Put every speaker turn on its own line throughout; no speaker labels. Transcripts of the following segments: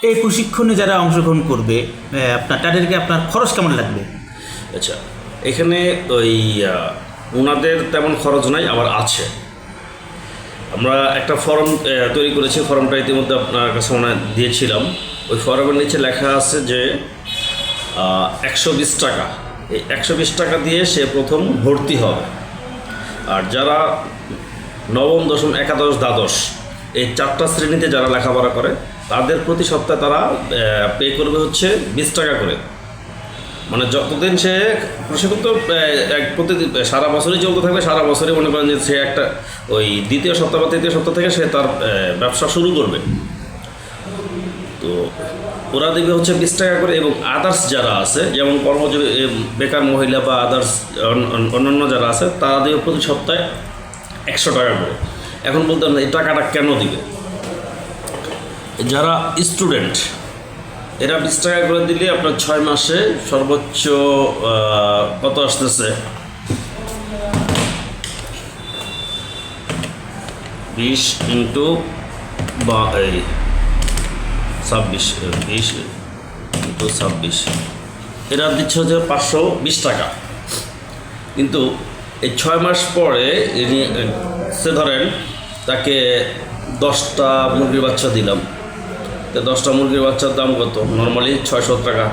এই প্রশিক্ষণে যারা অংশগ্রহণ করবে আপনার তাদেরকে আপনার খরচ কেমন লাগবে?
আচ্ছা, এখানে ওই ওনাদের তেমন খরচ নাই, আবার আছে। আমরা একটা ফর্ম তৈরি করেছি, ফর্মটা ইতিমধ্যে আপনার কাছে মনে দিয়েছিলাম। ওই ফর্মের নিচে লেখা আছে যে 120 টাকা, এই 120 টাকা দিয়ে সে প্রথম ভর্তি হবে। আর যারা নবম, দশম, একাদশ, দ্বাদশ এই 4টা শ্রেণীতে যারা লেখাপড়া করে তাদের প্রতি সপ্তাহে তারা পে করবে হচ্ছে 20 টাকা করে। মানে যতদিন সে প্রশিক্ষণ তো প্রতিদিন সারা বছরই চলতে থাকবে, সারা বছরই মনে করেন যে সে একটা ওই দ্বিতীয় সপ্তাহ বা তৃতীয় সপ্তাহ থেকে সে তার ব্যবসা শুরু করবে। তো ওরা দেবে হচ্ছে 20 টাকা করে, এবং আদার্স যারা আছে যেমন কর্মজীবী বেকার মহিলা বা আদার্স অন্যান্য যারা আছে তারা দেবে প্রতি সপ্তাহে 100 টাকা করে। এখন বলতে এই টাকাটা কেন দিবে? যারা স্টুডেন্ট এরা 20 টাকা করে দিলে আপনার 6 মাসে সর্বোচ্চ কত আসতেছে, 20 ইন্টু 26, 20 ইন্টু 26, এরা দিচ্ছে হচ্ছে 520 টাকা। কিন্তু এই 6 মাস পরে সে ধরেন তাকে 10টা মুরগির বাচ্চা দিলাম, তো 10টা মুরগির বাচ্চার দাম কত? নর্মালি 600 টাকা,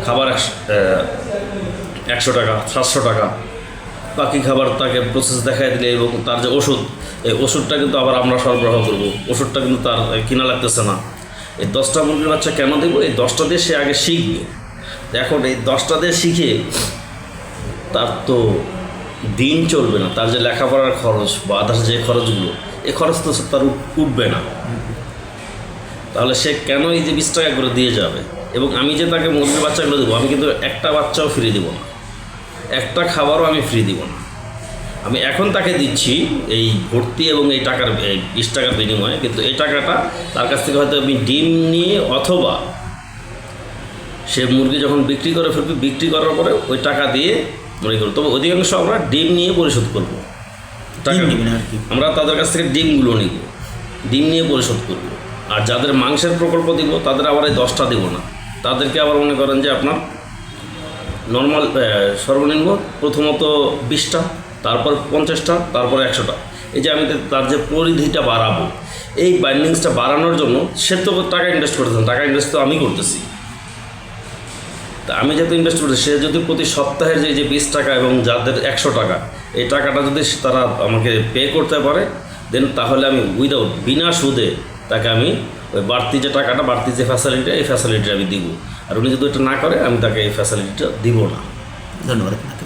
খাবার 100 টাকা, 700 টাকা। বাকি খাবার তাকে প্রসেস দেখাই দিলে এবং তার যে ওষুধ, এই ওষুধটা কিন্তু আবার আমরা সরবরাহ করব, ওষুধটা কিন্তু তার কিনা লাগতেছে না। এই 10টা মুরগির বাচ্চা কেন দেব? এই 10টা দিয়ে সে আগে শিখবে। এখন এই 10টা দিয়ে শিখে তার তো দিন চলবে না, তার যে লেখাপড়ার খরচ বা আদার্স যে খরচগুলো, এই খরচ তো তার উঠবে না। তাহলে সে কেন এই যে 20 টাকা করে দিয়ে যাবে? এবং আমি যে তাকে মুরগির বাচ্চাগুলো দেবো, আমি কিন্তু একটা বাচ্চাও ফ্রি দিব না, একটা খাবারও আমি ফ্রি দিব না। আমি এখন তাকে দিচ্ছি এই ভর্তি এবং এই টাকার 20 টাকার বিনিময়ে, কিন্তু এই টাকাটা তার কাছ থেকে হয়তো আমি ডিম নিয়ে অথবা সে মুরগি যখন বিক্রি করে ফেলবে, বিক্রি করার পরে ওই টাকা দিয়ে মনে করব। তবে অধিকাংশ আমরা ডিম নিয়ে পরিশোধ করবো টাকা, আমরা তাদের কাছ থেকে ডিমগুলো নিব, ডিম নিয়ে পরিশোধ করব। আর যাদের মাংসের প্রকল্প দিব তাদের আবার এই 10টা দিব না, তাদেরকে আবার মনে করেন যে আপনার নর্মাল সর্বনিম্ন প্রথমত 20টা, তারপর 50টা, তারপর 100টা। এই যে আমি তার যে পরিধিটা বাড়াবো, এই বাইন্ডিংসটা বাড়ানোর জন্য সে তো টাকা ইনভেস্ট করতেছেন, টাকা ইনভেস্ট তো আমি করতেছি। তা আমি যেহেতু ইনভেস্ট করছি, সে যদি প্রতি সপ্তাহের যে 20 টাকা এবং যাদের 100 টাকা, এই টাকাটা যদি তারা আমাকে পে করতে পারে, দেন তাহলে আমি বিনা সুদে তাকে আমি ওই বাড়তি যে টাকাটা, বাড়তি যে ফ্যাসিলিটি, এই ফ্যাসিলিটি আমি দিব। আর উনি যদি এটা না করে, আমি তাকে এই ফ্যাসিলিটিটা দিব না।
ধন্যবাদ আপনাকে।